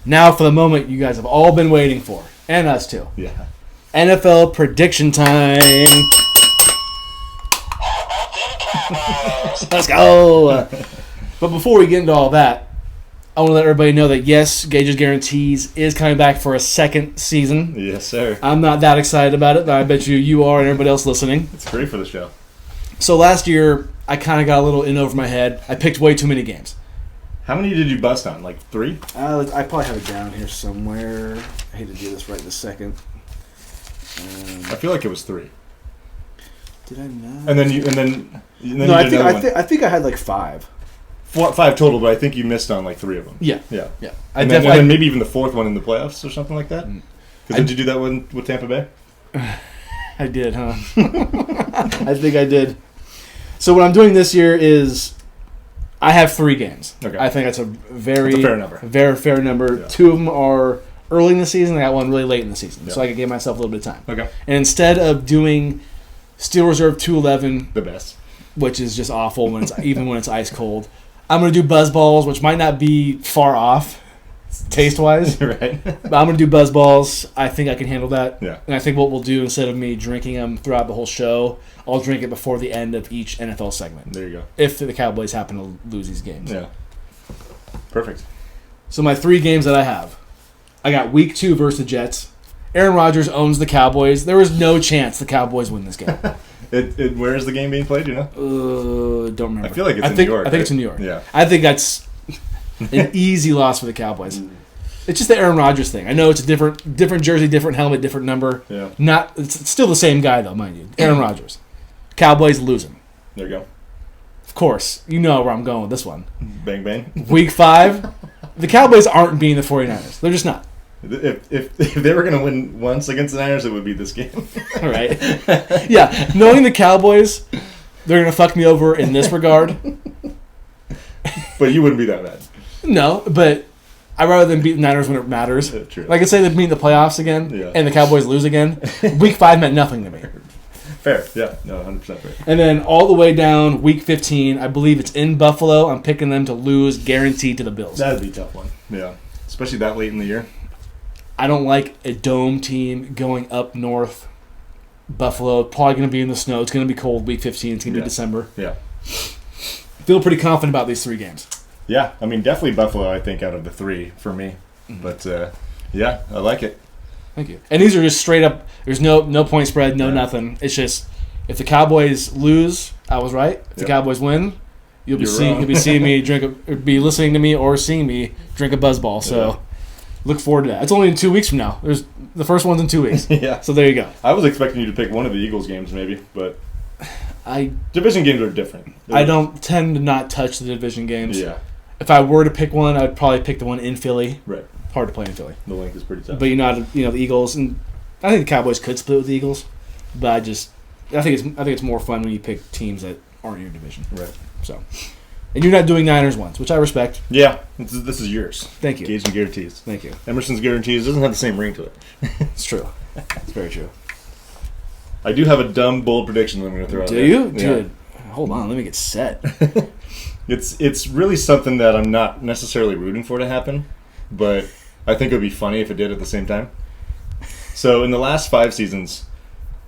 Now for the moment you guys have all been waiting for, and us too. Yeah. NFL prediction time. Let's go. But before we get into all that, I want to let everybody know that yes, Gage's Guarantees is coming back for a second season. Yes, sir. I'm not that excited about it, but I bet you are and everybody else listening. It's great for the show. So last year, I kind of got a little in over my head. I picked way too many games. How many did you bust on? Like 3? I probably have it down here somewhere. I hate to do this right this second. I feel like it was 3. Did I not? And then you did I think I had like 5. 5 total, but I think you missed on like 3 of them. Yeah. And then maybe even the 4th one in the playoffs or something like that. Did you do that one with Tampa Bay? I did, huh? I think I did. So what I'm doing this year is I have 3 games. Okay. I think that's a fair number. Very fair number. Yeah. 2 of them are early in the season. I got one really late in the season, so I could give myself a little bit of time. Okay. And instead of doing Steel Reserve 211, the best, which is just awful when it's even when it's ice cold, I'm going to do Buzz Balls, which might not be far off taste wise. Right. But I'm going to do Buzz Balls. I think I can handle that. Yeah. And I think what we'll do, instead of me drinking them throughout the whole show, I'll drink it before the end of each NFL segment. There you go. If the Cowboys happen to lose these games. Yeah. Perfect. So my 3 games that I have. I got Week 2 versus the Jets. Aaron Rodgers owns the Cowboys. There was no chance the Cowboys win this game. Where is the game being played, do you know? Don't remember. I feel like it's in New York. I think it's in New York. Yeah. I think that's an easy loss for the Cowboys. It's just the Aaron Rodgers thing. I know it's a different jersey, different helmet, different number. Yeah. It's still the same guy, though, mind you. Aaron Rodgers. Cowboys losing. There you go. Of course. You know where I'm going with this one. Bang, bang. Week 5. The Cowboys aren't beating the 49ers. They're just not. If they were going to win once against the Niners, it would be this game. All right. Yeah. Knowing the Cowboys, they're going to fuck me over in this regard. But you wouldn't be that mad. No, but I'd rather than beat the Niners when it matters. True. Like I say, they meet in the playoffs again, and the Cowboys lose again. Week 5 meant nothing to me. Fair. Yeah. No, 100% fair. And then all the way down, Week 15, I believe it's in Buffalo. I'm picking them to lose, guaranteed to the Bills. That'd be a tough one. Yeah. Especially that late in the year. I don't like a dome team going up north. Buffalo, probably going to be in the snow. It's going to be cold Week 15. It's going to be December. Yeah. Feel pretty confident about these 3 games. Yeah. I mean, definitely Buffalo, I think, out of the 3 for me. Mm-hmm. But, yeah, I like it. Thank you. And these are just straight up, there's no point spread, nothing. It's just, if the Cowboys lose, I was right. If the Cowboys win, you'll be seeing me be listening to me or seeing me drink a Buzz Ball. So look forward to that. It's only in 2 weeks from now. The first one's in 2 weeks. Yeah. So there you go. I was expecting you to pick one of the Eagles games maybe, but division games are different. I don't tend to not touch the division games. Yeah. If I were to pick one, I'd probably pick the one in Philly. Right. Hard to play in Philly. The length is pretty tough. But the Eagles, and I think the Cowboys could split with the Eagles, but I think it's more fun when you pick teams that aren't your division. Right. So, and you're not doing Niners ones, which I respect. Yeah, this is yours. Thank you. Gage and Guarantees. Thank you. Emerson's Guarantees doesn't have the same ring to it. It's true. It's very true. I do have a dumb, bold prediction that I'm going to throw out there. Do you? Dude, hold on. Let me get set. It's really something that I'm not necessarily rooting for to happen, but I think it would be funny if it did at the same time. So in the last 5 seasons,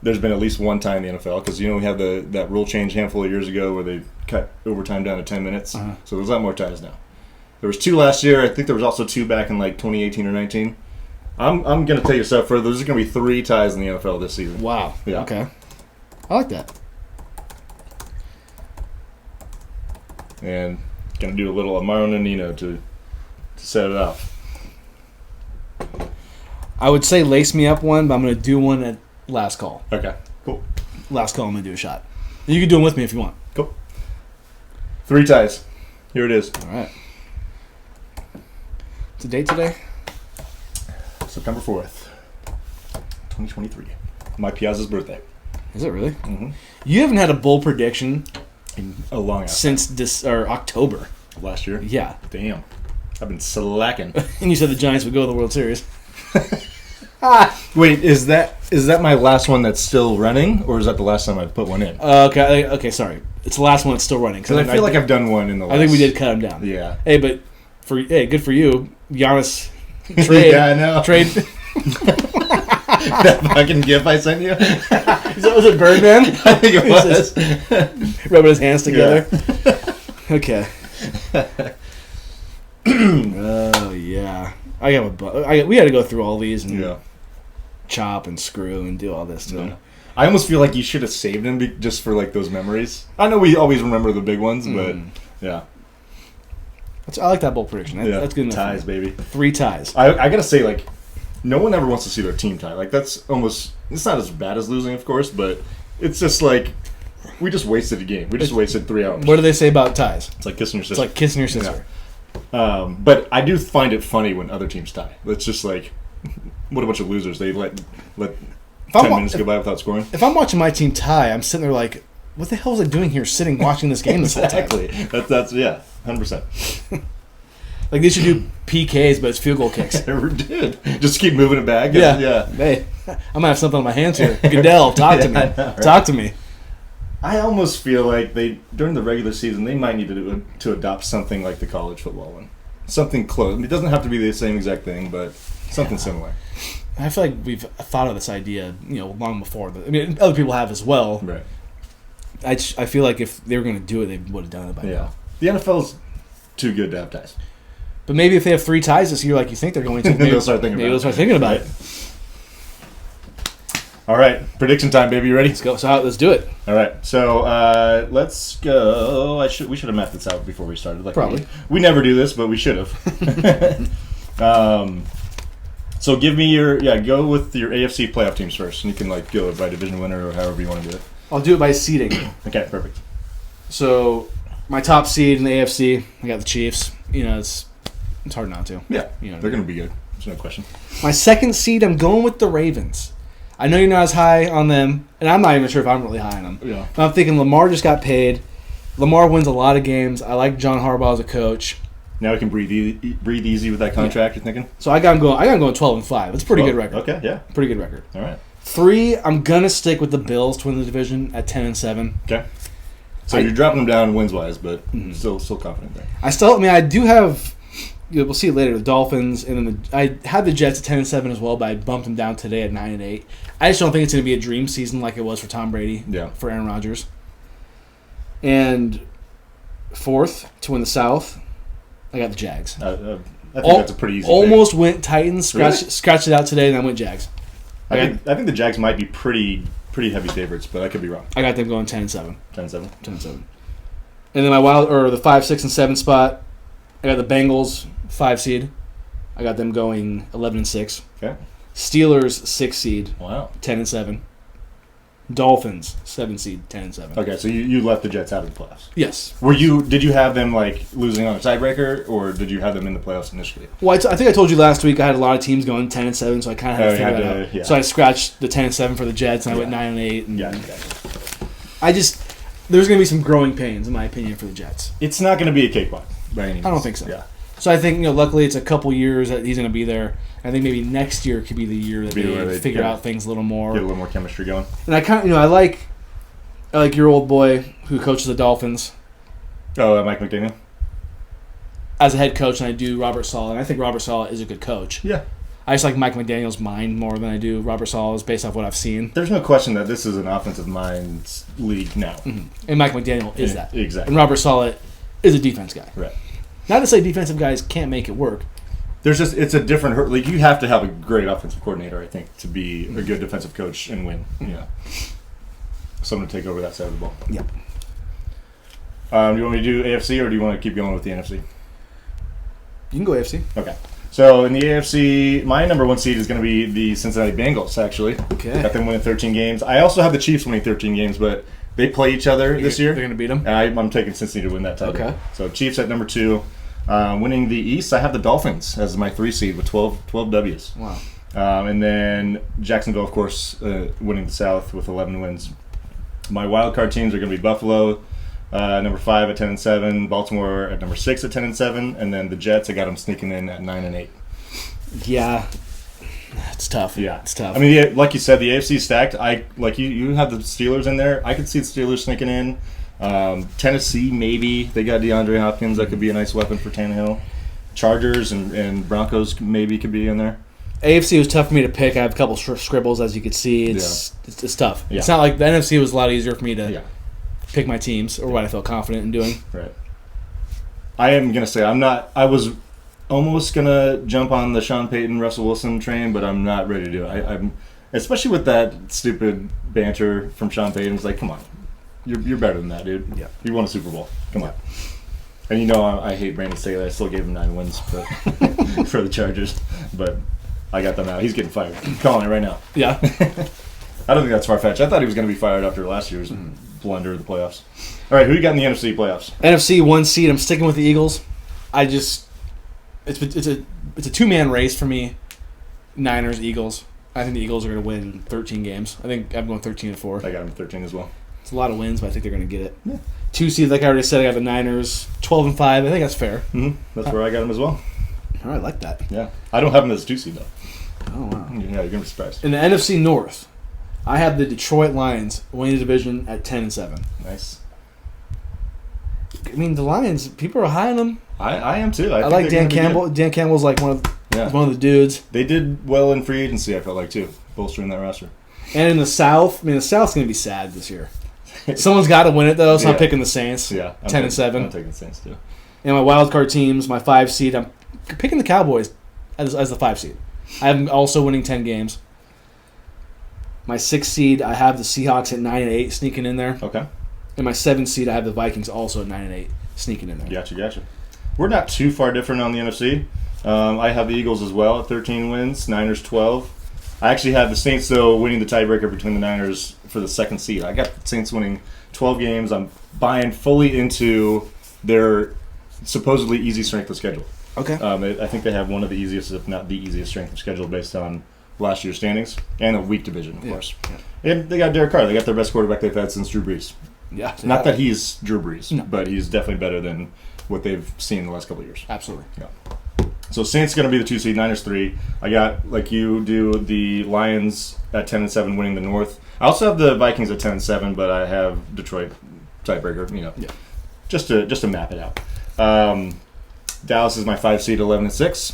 there's been at least one time in the NFL, because we have that rule change a handful of years ago where they cut overtime down to 10 minutes. Uh-huh. So there's a lot more ties now. There was 2 last year. I think there was also 2 back in like 2018 or 19. I'm going to take a step further. There's going to be 3 ties in the NFL this season. Wow. Yeah. Okay. I like that. And going to do a little Amaro Nino to set it off. I would say lace me up one, but I'm going to do one at last call. Okay, cool. Last call, I'm going to do a shot. You can do them with me if you want. Cool. 3 ties. Here it is. All right. What's the date today? September 4th, 2023. My Piazza's birthday. Is it really? Mm-hmm. You haven't had a bold prediction in a long since October. Last year? Yeah. Damn. I've been slacking. And you said the Giants would go to the World Series. Wait, is that my last one that's still running, or is that the last time I put one in? Okay, sorry. It's the last one that's still running. Because I feel like I've done one in the last... I think we did cut them down. Yeah. Hey, but good for you. Giannis Trade. Yeah, I know. Trade. That fucking gif I sent you. Was it Birdman? I think it was. Rubbing his hands together. Yeah. Okay. Oh yeah. We had to go through all these and chop and screw and do all this too. Yeah. I almost feel like you should have saved him just for like those memories. I know we always remember the big ones, but yeah. I like that bold prediction. That's good enough. Ties, baby. 3 ties. I gotta say, like, no one ever wants to see their team tie. Like, that's almost... It's not as bad as losing, of course, but it's just like... We just wasted a game. We just wasted 3 hours. What do they say about ties? It's like kissing your sister. It's like kissing your sister. Yeah. But I do find it funny when other teams tie. It's just like... What a bunch of losers. They let 10 minutes go by without scoring. If I'm watching my team tie, I'm sitting there like, what the hell was I doing here sitting watching this game this whole time? Exactly. That's 100%. Like they should do PKs, but it's field goal kicks. Never did. Just keep moving it back. Yeah. Hey, I might have something on my hands here. Goodell, talk to me. I know, right? Talk to me. I almost feel like during the regular season they might need to adopt something like the college football one, something close. I mean, it doesn't have to be the same exact thing, but something similar. I feel like we've thought of this idea, long before. I mean, other people have as well. Right. I feel like if they were going to do it, they would have done it by now. The NFL's too good to have ties. But maybe if they have 3 ties this year, like you think they're going to, maybe they'll start thinking about it. All right, prediction time, baby. You ready? Let's go. So let's do it. All right, so let's go. We should have mapped this out before we started. Probably. We never do this, but we should have. So give me go with your AFC playoff teams first, and you can go by division winner or however you want to do it. I'll do it by seeding. Okay, perfect. So my top seed in the AFC, I got the Chiefs. It's hard not to. Yeah, they're going to be good. There's no question. My second seed, I'm going with the Ravens. I know you're not as high on them, and I'm not even sure if I'm really high on them. Yeah. But I'm thinking Lamar just got paid. Lamar wins a lot of games. I like John Harbaugh as a coach. Now we can breathe easy with that contract. You're thinking? So I got him going 12-5. It's a pretty good record. Okay, yeah, pretty good record. All right. 3, I'm gonna stick with the Bills to win the division at 10-7. Okay. So you're dropping them down wins wise, but still confident there. I do have. We'll see it later. The Dolphins, and then I had the Jets at 10-7 as well, but I bumped them down today at 9-8. I just don't think it's going to be a dream season like it was for Tom Brady. Yeah. For Aaron Rodgers. And 4th to win the South, I got the Jags. I think that's a pretty easy. Almost pick. Went Titans. Scratched it out today, and then went Jags. I think the Jags might be pretty heavy favorites, but I could be wrong. I got them going 10-7. 10-7. 10-7. And then the 5, 6, and 7 spot, I got the Bengals 5 seed. I got them going 11-6. Okay. Steelers 6 seed. Wow. 10-7. Dolphins 7 seed. 10-7. Okay, so you left the Jets out of the playoffs. Yes. Did you have them losing on a tiebreaker, or did you have them in the playoffs initially? Well, I think I told you last week I had a lot of teams going 10-7, so I kind of had to figure that out. Yeah. So I scratched the 10-7 for the Jets, and I went 9-8. And there's going to be some growing pains, in my opinion, for the Jets. It's not going to be a cakewalk by any means. I don't think so. Yeah. So I think luckily it's a couple years that he's going to be there. I think maybe next year could be the year that they figure out things a little more, get a little more chemistry going. And I like your old boy who coaches the Dolphins. Oh, Mike McDaniel. As a head coach, and I do Robert Saleh, and I think Robert Saleh is a good coach. Yeah. I just like Mike McDaniel's mind more than I do Robert Saleh's based off what I've seen. There's no question that this is an offensive minds league now. Mm-hmm. And Mike McDaniel is that. Exactly. And Robert Saleh is a defense guy. Right. Not to say defensive guys can't make it work. It's a different league. You have to have a great offensive coordinator, I think, to be a good defensive coach and win. Yeah. Someone to take over that side of the ball. Yep. Do you want me to do AFC, or do you want to keep going with the NFC? You can go AFC. Okay. So in the AFC, my number 1 seed is going to be the Cincinnati Bengals, actually. Okay. Got them winning 13 games. I also have the Chiefs winning 13 games, but they play each other this year. They're going to beat them? I'm taking Cincinnati to win that title. Okay. So Chiefs at number 2. Winning the East, I have the Dolphins as my 3 seed with 12 W's. Wow. And then Jacksonville, of course, winning the South with 11 wins. My wild card teams are going to be Buffalo, number 5 at 10-7, Baltimore at number 6 at 10-7, and then the Jets, I got them sneaking in at 9-8. Yeah, it's tough. Yeah, it's tough. I mean, like you said, the AFC stacked. You have the Steelers in there. I could see the Steelers sneaking in. Tennessee, maybe they got DeAndre Hopkins. That could be a nice weapon for Tannehill. Chargers and Broncos maybe could be in there. AFC was tough for me to pick. I have a couple scribbles, as you can see. It's tough. Yeah. It's not like the NFC was a lot easier for me to pick my teams or what I felt confident in doing. Right. I am going to say I was almost going to jump on the Sean Payton, Russell Wilson train, but I'm not ready to do it. I'm especially with that stupid banter from Sean Payton. It's like, come on. You're better than that, dude. Yeah. You won a Super Bowl. Come on. And I hate Brandon Staley. I still gave him 9 wins for the Chargers, but I got them out. He's getting fired. I'm calling it right now. Yeah. I don't think that's far-fetched. I thought he was going to be fired after last year's blunder of the playoffs. All right, who you got in the NFC playoffs? NFC 1 seed. I'm sticking with the Eagles. It's a 2-man race for me. Niners, Eagles. I think the Eagles are going to win 13 games. I think I'm going 13-4. I got them 13 as well. It's a lot of wins, but I think they're going to get it. Yeah. 2 seeds, like I already said, I got the Niners 12-5. I think that's fair. Mm-hmm. That's where I got them as well. Oh, I like that. Yeah, I don't have them as 2 seed though. Oh wow. Yeah, you're gonna be surprised. In the NFC North, I have the Detroit Lions winning the division at 10-7. Nice. I mean, the Lions. People are high on them. I am too. I like Dan Campbell. Dan Campbell's like one of the dudes. They did well in free agency. I felt like too, bolstering that roster. And in the South, the South's gonna be sad this year. Someone's got to win it though, so I'm picking the Saints. Yeah, 10-7. I'm taking the Saints too. And my wild card teams, my 5 seed, I'm picking the Cowboys as the 5 seed. I have them also winning 10 games. My 6 seed, I have the Seahawks at 9-8 sneaking in there. Okay. And my 7 seed, I have the Vikings also at 9-8 sneaking in there. Gotcha. We're not too far different on the NFC. I have the Eagles as well at 13 wins, Niners 12. I actually have the Saints, though, winning the tiebreaker between the Niners for the 2nd seed. I got the Saints winning 12 games. I'm buying fully into their supposedly easy strength of schedule. Okay. I think they have one of the easiest, if not the easiest, strength of schedule based on last year's standings and a weak division, of course. Yeah. And they got Derek Carr. They got their best quarterback they've had since Drew Brees. Yeah. Not that he's Drew Brees, but he's definitely better than what they've seen in the last couple of years. Absolutely. Yeah. So Saints going to be the 2 seed, Niners 3. I got, like you do, the Lions at 10-7 winning the North. I also have the Vikings at 10-7, but I have Detroit tiebreaker, just to map it out. Dallas is my 5 seed, 11-6.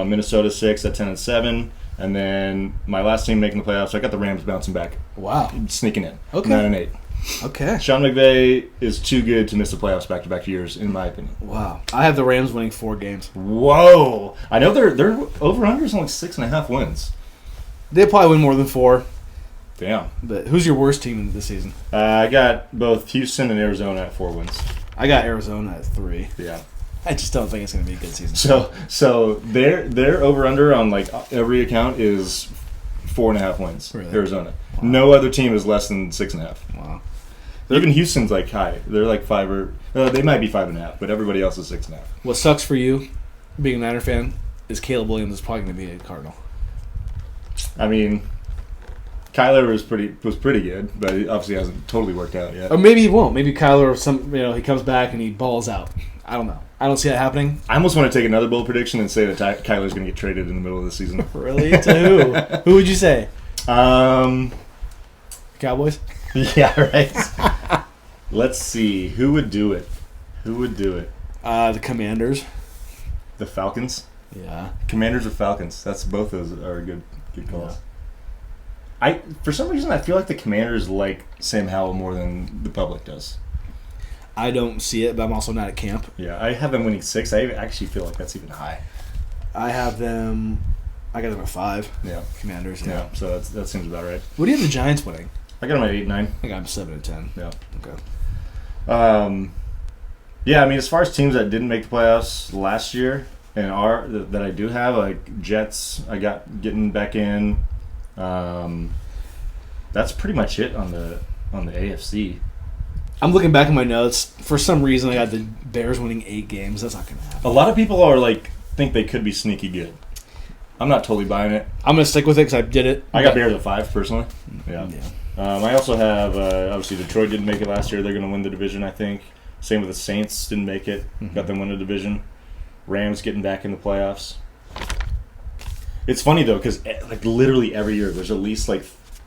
Minnesota 6 at 10-7. And then my last team making the playoffs, I got the Rams bouncing back. Wow. Sneaking in. Okay. 9-8. Okay. Sean McVay is too good to miss the playoffs back-to-back years, in my opinion. Wow. I have the Rams winning 4 games. Whoa. I know they're over-unders on like 6.5 wins. They'll probably win more than 4. Damn. But who's your worst team this season? I got both Houston and Arizona at 4 wins. I got Arizona at 3. Yeah. I just don't think it's going to be a good season. So their over-under on like every account is 4.5 wins. Really? Arizona. Wow. No other team is less than 6.5. Wow. Even Houston's like high. They're like 5 or they might be 5.5, but everybody else is 6.5. What sucks for you, being a Niner fan, is Caleb Williams is probably going to be a Cardinal. I mean, Kyler was pretty good, but it obviously hasn't totally worked out yet. Or maybe he won't. Maybe Kyler, he comes back and he balls out. I don't know. I don't see that happening. I almost want to take another bold prediction and say that Kyler's going to get traded in the middle of the season. Really? To who? Who would you say? Cowboys? Yeah, right. Let's see. Who would do it? The Commanders. The Falcons? Yeah. Commanders or Falcons? That's both those are good calls. Yeah. For some reason I feel like the Commanders like Sam Howell more than the public does. I don't see it, but I'm also not at camp. Yeah, I have them winning 6. I actually feel like that's even high. I got them at 5. Yeah. Commanders, yeah. So that seems about right. What do you have the Giants winning? I got them at 8-9. I got them 7-10. Yeah. Okay. Yeah, I mean, as far as teams that didn't make the playoffs last year and that I do have, like Jets, I got getting back in. That's pretty much it on the AFC. I'm looking back at my notes. For some reason, I got the Bears winning 8 games. That's not going to happen. A lot of people are think they could be sneaky good. I'm not totally buying it. I'm going to stick with it because I did it. I got Bears at 5 personally. Yeah. I also have obviously Detroit didn't make it last year. They're going to win the division, I think. Same with the Saints, didn't make it. Mm-hmm. Got them win the division. Rams getting back in the playoffs. It's funny though because literally every year there's at least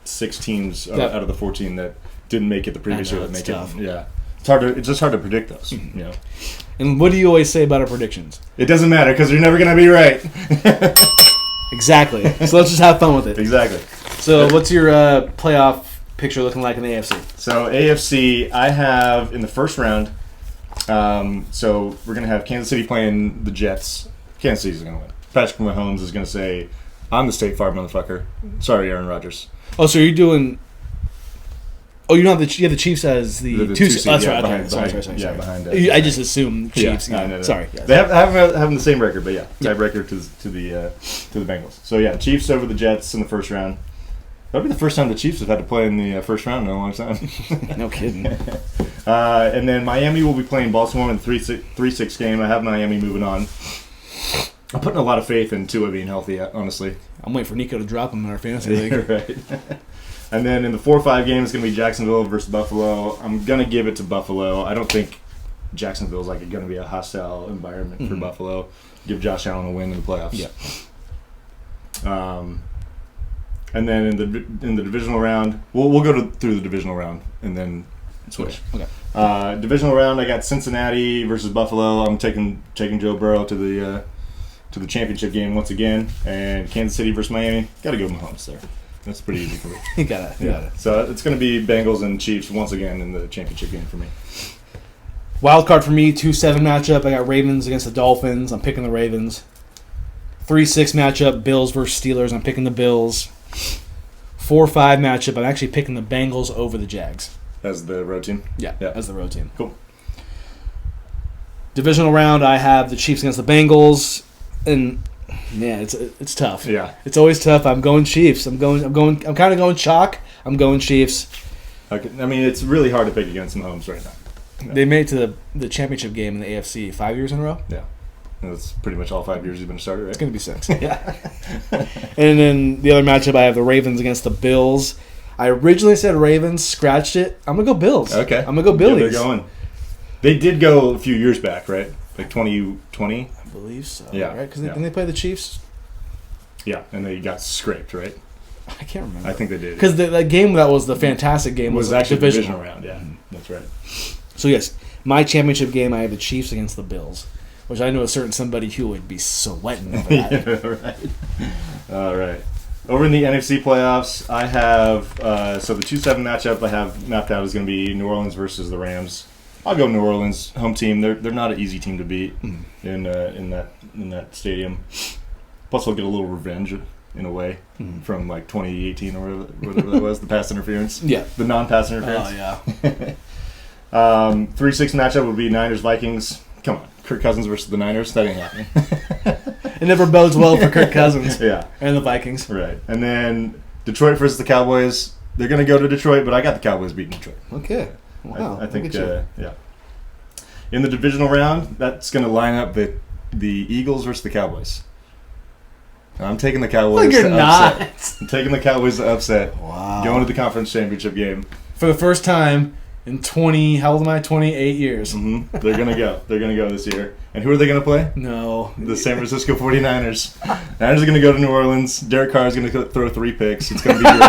6 teams out of the 14 that didn't make it the previous year that make it. Yeah. It's just hard to predict those. You know. And what do you always say about our predictions? It doesn't matter because you're never gonna be right. Exactly. So let's just have fun with it. Exactly. So what's your playoff picture looking like in the AFC? So AFC, I have in the first round. So we're gonna have Kansas City playing the Jets. Kansas City's gonna win. Patrick Mahomes is gonna say, "I'm the State Farm motherfucker." Sorry, Aaron Rodgers. Oh, so you're doing. Oh, you have the Chiefs as the two seed. That's right. Behind, Sorry. behind. I just assumed Chiefs. Yeah, no. Sorry. They have having the same record, but tiebreaker to the Bengals. So yeah, Chiefs over the Jets in the first round. That'll be the first time the Chiefs have had to play in the first round in a long time. No kidding. And then Miami will be playing Baltimore in the 3-6 game. I have Miami moving on. I'm putting a lot of faith in Tua being healthy, honestly. I'm waiting for Nico to drop him in our fantasy league. Right. And then in the 4-5 game, it's going to be Jacksonville versus Buffalo. I'm going to give it to Buffalo. I don't think Jacksonville's going to be a hostile environment for Buffalo. Give Josh Allen a win in the playoffs. Yeah. And then in the divisional round, we'll go through the divisional round and then switch. Okay. Divisional round, I got Cincinnati versus Buffalo. I'm taking Joe Burrow to the championship game once again, and Kansas City versus Miami. Got to go Mahomes there. That's pretty easy for me. You got it. So it's going to be Bengals and Chiefs once again in the championship game for me. Wild card for me, 2-7 matchup. I got Ravens against the Dolphins. I'm picking the Ravens. 3-6 matchup, Bills versus Steelers. I'm picking the Bills. 4-5 matchup. I'm actually picking the Bengals over the Jags. As the road team? Yeah, as the road team. Cool. Divisional round, I have the Chiefs against the Bengals. And yeah, it's tough. Yeah, it's always tough. I'm going Chiefs. I'm kind of going chalk. I'm going Chiefs. Okay. I mean, it's really hard to pick against Mahomes right now. They made it to the championship game in the AFC 5 years in a row. Yeah, and that's pretty much all 5 years he's been a starter, right? It's going to be 6. Yeah. And then the other matchup, I have the Ravens against the Bills. I originally said Ravens, scratched it. I'm gonna go Bills. Okay, I'm gonna go Billies. Yeah, they're going. They did go a few years back, right? Like 2020. I believe so. Yeah, right? Because didn't they play the Chiefs? Yeah, and they got scraped, right? I can't remember. I think they did. Because the game that was the fantastic game was actually divisional round. Yeah, that's right. So yes, my championship game, I have the Chiefs against the Bills, which I know a certain somebody who would be sweating over that. Yeah, right. All right. Over in the NFC playoffs, I have so the 2-7 matchup I have mapped out is going to be New Orleans versus the Rams. I'll go New Orleans, home team. They're not an easy team to beat in that stadium. Plus, they'll get a little revenge in a way from like 2018 or whatever that was, the pass interference. Yeah, the non-pass interference. Oh yeah. 3-6 matchup would be Niners Vikings. Come on, Kirk Cousins versus the Niners. That ain't happening. It never bodes well for Kirk Cousins. Yeah, and the Vikings. Right, and then Detroit versus the Cowboys. They're going to go to Detroit, but I got the Cowboys beating Detroit. Okay. Wow. I think, yeah. In the divisional round, that's going to line up the Eagles versus the Cowboys. I'm taking the Cowboys to upset. Not. I'm taking the Cowboys to upset. Wow. Going to the conference championship game. For the first time in 28 years. Mm-hmm. They're going to go. They're going to go this year. And who are they going to play? No. The San Francisco 49ers. Niners are going to go to New Orleans. Derek Carr is going to throw 3 picks. It's going to be great.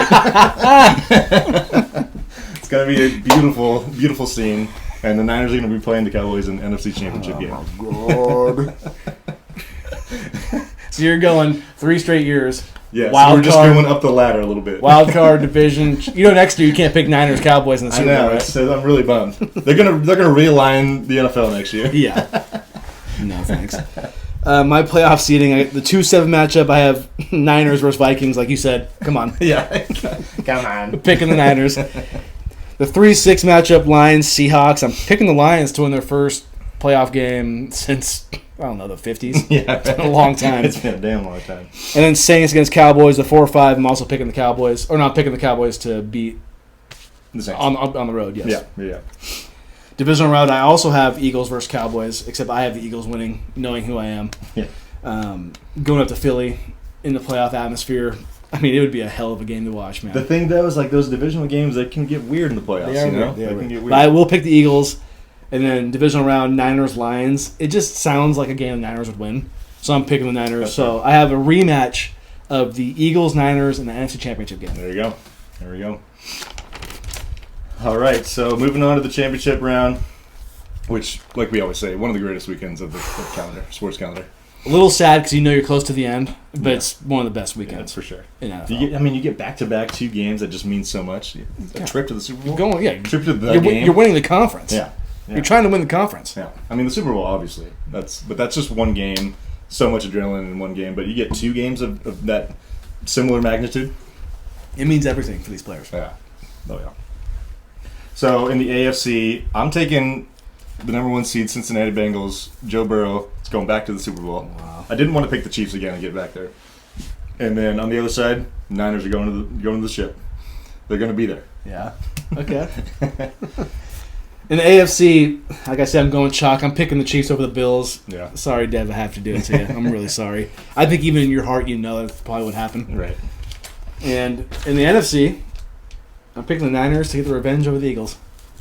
It's going to be a beautiful, beautiful scene. And the Niners are going to be playing the Cowboys in the NFC Championship game. Oh, my God. So you're going 3 straight years. Yeah, so we're just going up the ladder a little bit. Wild card division. You know, next year you can't pick Niners, Cowboys in the Super Bowl, right? So I'm really bummed. They're gonna realign the NFL next year. Yeah. No thanks. My playoff seeding, the 2-7 matchup, I have Niners versus Vikings, like you said. Come on. Yeah. Come on. Picking the Niners. The 3-6 matchup, Lions, Seahawks. I'm picking the Lions to win their first playoff game since, I don't know, the 50s. Yeah. It's been a long time. It's been a damn long time. And then Saints against Cowboys, the 4-5. I'm also picking the Cowboys, or not picking the Cowboys to beat the Saints. On the road, yes. Yeah. Divisional round, I also have Eagles versus Cowboys, except I have the Eagles winning, knowing who I am. Yeah. Going up to Philly in the playoff atmosphere. I mean, it would be a hell of a game to watch, man. The thing, though, is like those divisional games, they can get weird in the playoffs, They can get weird. But I will pick the Eagles. And then divisional round, Niners-Lions. It just sounds like a game the Niners would win. So I'm picking the Niners. That's so right. I have a rematch of the Eagles-Niners in the NFC Championship game. There you go. All right, so moving on to the championship round, which, like we always say, one of the greatest weekends of the calendar, sports calendar. A little sad because you know you're close to the end, but it's one of the best weekends for sure. In NFL. You get back-to-back 2 games that just means so much. A trip to the Super Bowl. Trip to the game. You're winning the conference. Yeah. You're trying to win the conference. Yeah. I mean, the Super Bowl, obviously. That's just one game. So much adrenaline in one game. But you get 2 games of that similar magnitude. It means everything for these players. Yeah. Oh, yeah. So, in the AFC, I'm taking the number 1 seed Cincinnati Bengals, Joe Burrow. It's going back to the Super Bowl. Wow. I didn't want to pick the Chiefs again and get back there. And then on the other side, Niners are going to the ship. They're going to be there. Yeah. Okay. In the AFC, like I said, I'm going chalk. I'm picking the Chiefs over the Bills. Yeah. Sorry, Dev, I have to do it to you. I'm really sorry. I think even in your heart, you know that's probably what happened. Right. And in the NFC, I'm picking the Niners to get the revenge over the Eagles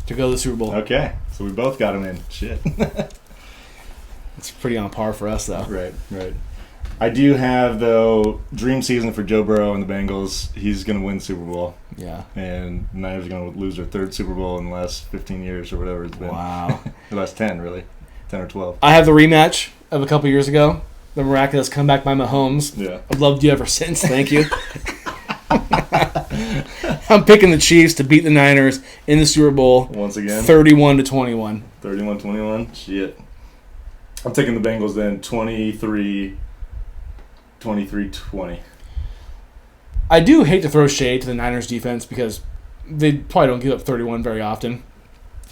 to go to the Super Bowl. Okay. So we both got them in. Shit. It's pretty on par for us, though. Right. I do have, though, dream season for Joe Burrow and the Bengals. He's going to win the Super Bowl. Yeah. And the Niners are going to lose their 3rd Super Bowl in the last 15 years or whatever it's been. Wow. The last 10, really. 10 or 12. I have the rematch of a couple years ago. The miraculous comeback by Mahomes. Yeah. I've loved you ever since. Thank you. I'm picking the Chiefs to beat the Niners in the Super Bowl. Once again. 31-21. 31-21. Shit. I'm taking the Bengals then 23-20. I do hate to throw shade to the Niners defense because they probably don't give up 31 very often.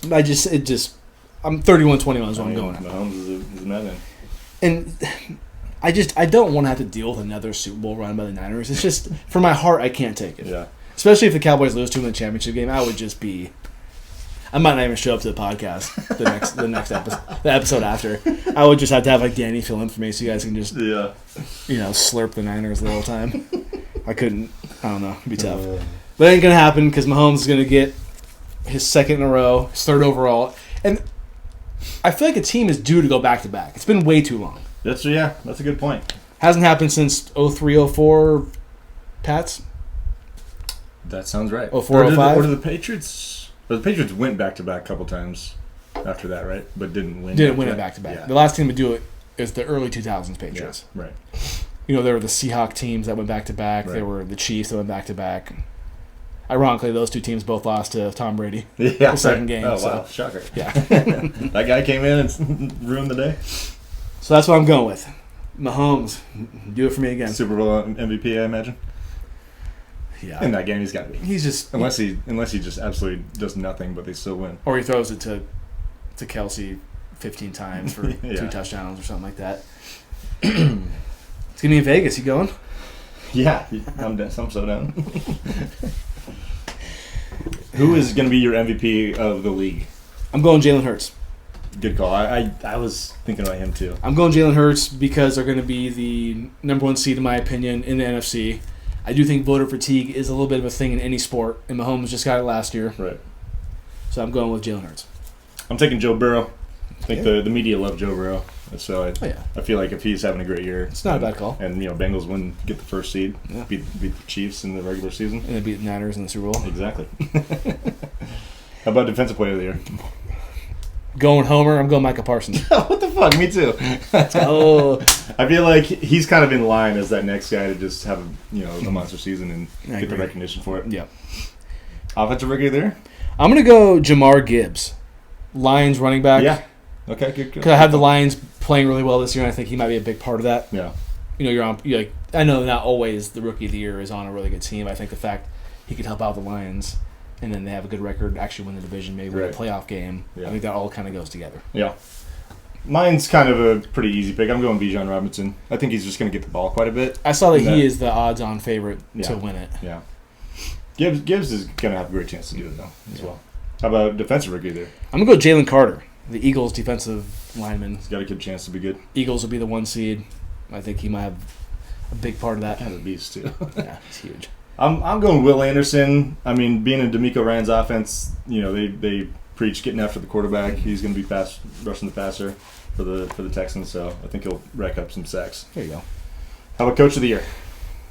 I'm 31-21 is what I'm going at. Mahomes is a madman. And I don't want to have to deal with another Super Bowl run by the Niners. It's just, for my heart, I can't take it. Yeah. Especially if the Cowboys lose to them in the championship game, I would just be... I might not even show up to the podcast the next episode, the episode after. I would just have to have like Danny fill in for me so you guys can just slurp the Niners the whole time. I couldn't. I don't know. It'd be tough. But it ain't gonna happen because Mahomes is gonna get his 2nd in a row, his 3rd overall, and I feel like a team is due to go back to back. It's been way too long. That's a good point. Hasn't happened since 03-04 Pats. That sounds right. 04-05. Or did the Patriots? But the Patriots went back-to-back a couple times after that, right? But didn't win. Didn't win it back-to-back. Yeah. The last team to do it is the early 2000s Patriots. Yeah, right. You know, there were the Seahawks teams that went back-to-back. Right. There were the Chiefs that went back-to-back. Ironically, those 2 teams both lost to Tom Brady. Yeah. The second game. Oh, so. wow. Shocker. Yeah. That guy came in and ruined the day. So that's what I'm going with. Mahomes, do it for me again. Super Bowl MVP, I imagine. Yeah. In that game, he's got to be. He's just... Unless he just absolutely does nothing, but they still win. Or he throws it to Kelsey 15 times for 2 touchdowns or something like that. It's going to be in Vegas. You going? Yeah. I'm so down. Who is going to be your MVP of the league? I'm going Jalen Hurts. Good call. I was thinking about him, too. I'm going Jalen Hurts because they're going to be the number 1 seed, in my opinion, in the NFC. I do think voter fatigue is a little bit of a thing in any sport, and Mahomes just got it last year. Right. So I'm going with Jalen Hurts. I'm taking Joe Burrow. I think the media love Joe Burrow. So I feel like if he's having a great year... It's not a bad call. And, Bengals get the 1st seed, beat the Chiefs in the regular season. And they beat the Niners in the Super Bowl. Exactly. How about Defensive Player of the Year? Going Homer, I'm going Micah Parsons. What the fuck? Me too. Oh. I feel like he's kind of in line as that next guy to just have a monster season and get the recognition for it. Yep. Offensive Rookie of the Year? I'm going to go Jamar Gibbs. Lions running back. Yeah. Okay, good. Because I have the Lions playing really well this year, and I think he might be a big part of that. Yeah. I know not always the Rookie of the Year is on a really good team. I think the fact he could help out the Lions, and then they have a good record, actually win the division, maybe win a playoff game. Yeah. I think that all kind of goes together. Yeah. Mine's kind of a pretty easy pick. I'm going Bijan Robinson. I think he's just going to get the ball quite a bit. I saw that he is the odds-on favorite to win it. Yeah. Gibbs is going to have a great chance to do it, though, as well. How about Defensive Rookie there? I'm going to go Jalen Carter, the Eagles' defensive lineman. He's got a good chance to be good. Eagles will be the 1 seed. I think he might have a big part of that. Kind of a beast, too. Yeah, he's huge. I'm going Will Anderson. I mean, being in DeMeco Ryan's offense, they preach getting after the quarterback. He's going to be rushing the passer for the Texans, so I think he'll rack up some sacks. There you go. How about Coach of the Year?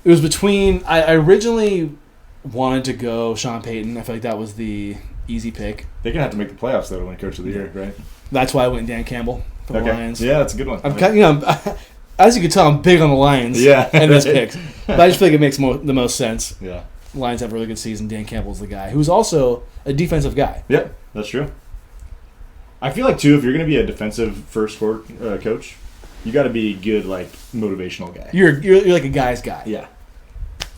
It was between... I originally wanted to go Sean Payton. I feel like that was the easy pick. They're gonna have to make the playoffs though to win Coach of the Year, right? That's why I went Dan Campbell for the Lions. Yeah, that's a good one. As you can tell, I'm big on the Lions. Yeah, in this pick, but I just feel like it makes the most sense. Yeah, Lions have a really good season. Dan Campbell's the guy who's also a defensive guy. Yep, that's true. I feel like too, if you're gonna be a defensive first coach, you got to be good, like motivational guy. You're like a guy's guy. Yeah,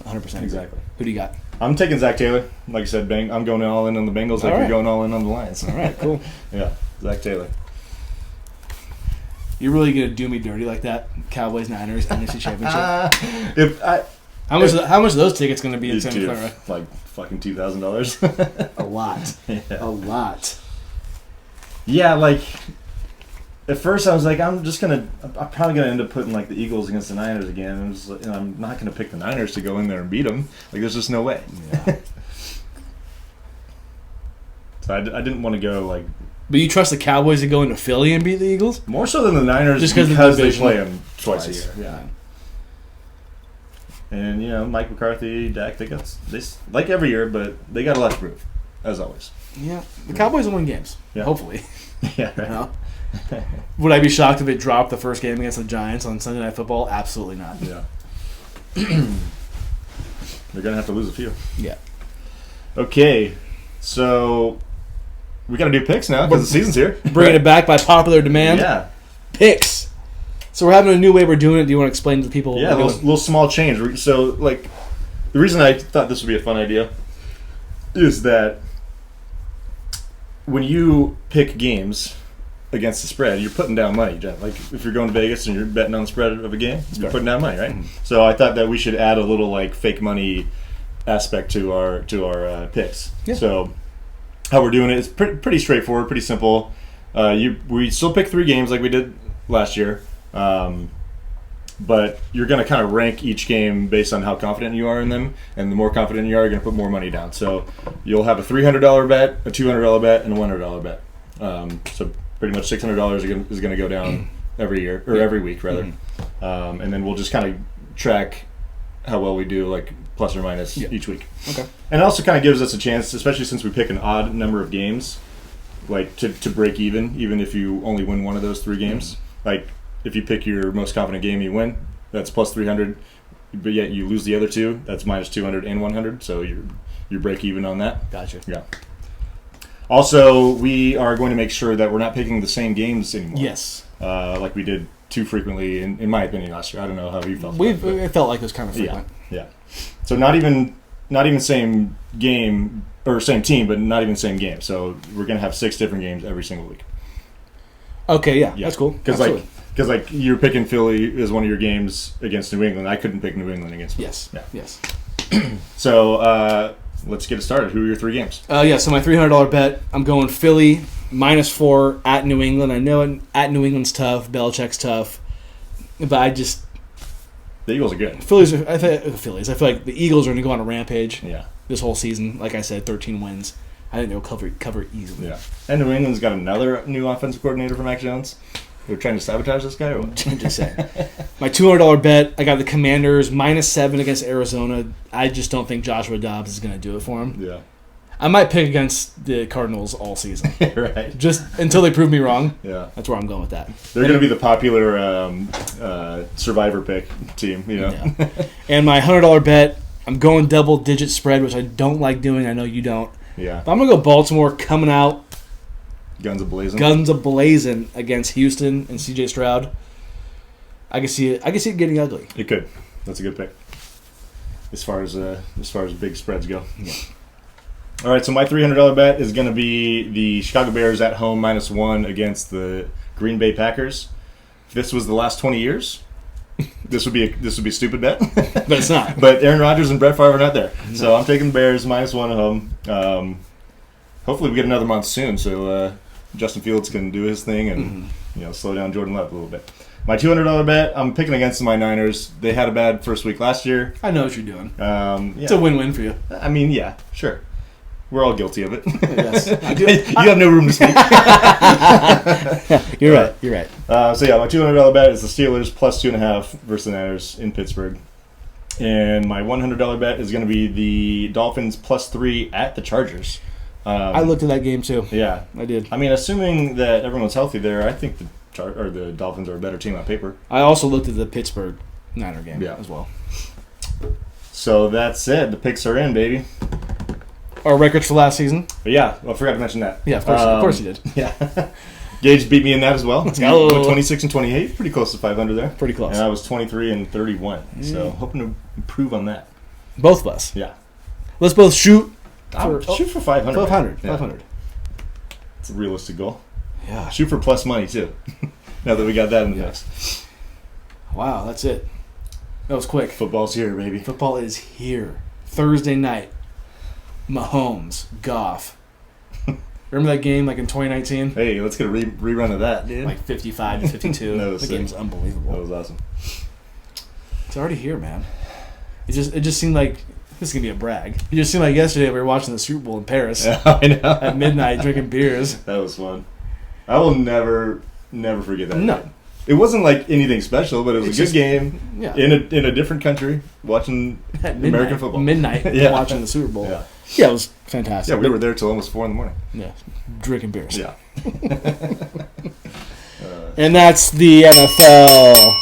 100%. exactly. Who do you got? I'm taking Zach Taylor. Like I said, I'm going all in on the Bengals. Like you're going all in on the Lions. All right, cool. Yeah, Zach Taylor. You're really gonna do me dirty like that? Cowboys Niners NFC Championship. How much are those tickets gonna be in Santa Clara? Like fucking $2,000. A lot. Yeah. A lot. Yeah, like at first I was like, I'm probably gonna end up putting like the Eagles against the Niners again. And I'm not gonna pick the Niners to go in there and beat them. Like there's just no way. Yeah. So I didn't want to go like. But you trust the Cowboys to go into Philly and beat the Eagles? More so than the Niners, just because they play them twice a year. Yeah. And Mike McCarthy, Dak, they like every year, but they got a lot to prove, as always. Yeah, the Cowboys will win games. Yeah. Hopefully. Yeah. Right. Would I be shocked if they dropped the first game against the Giants on Sunday Night Football? Absolutely not. Yeah. They're gonna have to lose a few. Yeah. Okay, so we got to do picks now because the season's here. Bringing it back by popular demand. Yeah. Picks. So we're having a new way we're doing it. Do you want to explain to the people? Yeah, a little small change. So, like, the reason I thought this would be a fun idea is that when you pick games against the spread, you're putting down money, Jen. Like, if you're going to Vegas and you're betting on the spread of a game, you're putting down money, right? Mm-hmm. So I thought that we should add a little, like, fake money aspect to our picks. Yeah. So how we're doing it is pretty straightforward, pretty simple. We still pick 3 games like we did last year, but you're going to kind of rank each game based on how confident you are in them, and the more confident you are, you're going to put more money down. So you'll have a $300 bet, a $200 bet, and a $100 bet. So pretty much $600 is going to go down every year, or every week, rather. Mm-hmm. And then we'll just kind of track how well we do, like plus or minus each week. Okay. And it also kind of gives us a chance, especially since we pick an odd number of games, like to break even if you only win one of those 3 games. Mm-hmm. Like if you pick your most confident game, you win. That's plus 300, but yet you lose the other 2. That's minus 200 and 100. So you break even on that. Gotcha. Yeah. Also, we are going to make sure that we're not picking the same games anymore. Yes. Like we did too frequently, in my opinion, last year. I don't know how you felt. It felt like it was kind of frequent. Yeah. So not even same game or same team, but not even same game. So we're gonna have 6 different games every single week. Okay, yeah. That's cool. Because like you're picking Philly as one of your games against New England. I couldn't pick New England against Philly. Yes. Yeah. Yes. So let's get it started. Who are your 3 games? So my $300 bet, I'm going Philly -4 at New England. I know at New England's tough. Belichick's tough, but the Eagles are good. I feel like the Eagles are going to go on a rampage. Yeah. This whole season, like I said, 13 wins. I think they'll cover easily. Yeah. And New England's got another new offensive coordinator for Mac Jones. They're trying to sabotage this guy, or what? I'm just saying. My $200 bet, I got the Commanders -7 against Arizona. I just don't think Joshua Dobbs is going to do it for him. Yeah. I might pick against the Cardinals all season. Right. Just until they prove me wrong. Yeah. That's where I'm going with that. They're going to be the popular survivor pick team, Yeah. And my $100 bet, I'm going double-digit spread, which I don't like doing. I know you don't. Yeah. But I'm going to go Baltimore coming out. Guns a-blazing against Houston and C.J. Stroud. I can see it getting ugly. It could. That's a good pick. As far as big spreads go. Yeah. All right, so my $300 bet is going to be the Chicago Bears at home -1 against the Green Bay Packers. If this was the last 20 years, this would be a stupid bet. But it's not. But Aaron Rodgers and Brett Favre are not there. No. So I'm taking the Bears -1 at home. Hopefully we get another month soon, so Justin Fields can do his thing and slow down Jordan Love a little bit. My $200 bet, I'm picking against my Niners. They had a bad first week last year. I know what you're doing. Yeah. It's a win-win for you. I mean, yeah, sure. We're all guilty of it. Yes. You have no room to speak. You're right. My $200 bet is the Steelers +2.5 versus the Niners in Pittsburgh. And my $100 bet is going to be the Dolphins +3 at the Chargers. I looked at that game too. Yeah, I did. I mean, assuming that everyone's healthy there, I think the Dolphins are a better team on paper. I also looked at the Pittsburgh Niner game as well. So that's it. The picks are in, baby. Our records for last season. But yeah, I forgot to mention that. Yeah, of course you did. Yeah. Gage beat me in that as well. Let's go. 26 and 28. Pretty close to 500 there. Pretty close. And I was 23 and 31. So hoping to improve on that. Both of us. Yeah. Let's both shoot. Shoot for 500. 500. Yeah. 500. It's a realistic goal. Yeah. Shoot for plus money, too. Now that we got that in the mix. Wow, that's it. That was quick. Football's here, baby. Football is here. Thursday night. Mahomes. Goff. Remember that game like in 2019? Hey, let's get a rerun of that, dude. Like 55 to 52. That was the sick. game's unbelievable. That was awesome. It's already here, man. It just seemed like this is gonna be a brag. It just seemed like yesterday we were watching the Super Bowl in Paris I know. at midnight drinking beers. That was fun. I will never forget that. No. Game. It wasn't like anything special, but it was a good game. Yeah. In a different country, watching at midnight, American football. Midnight watching the Super Bowl. Yeah, it was fantastic. Yeah, we were there till almost 4 a.m. Yeah, drinking beers. Yeah. And that's the NFL.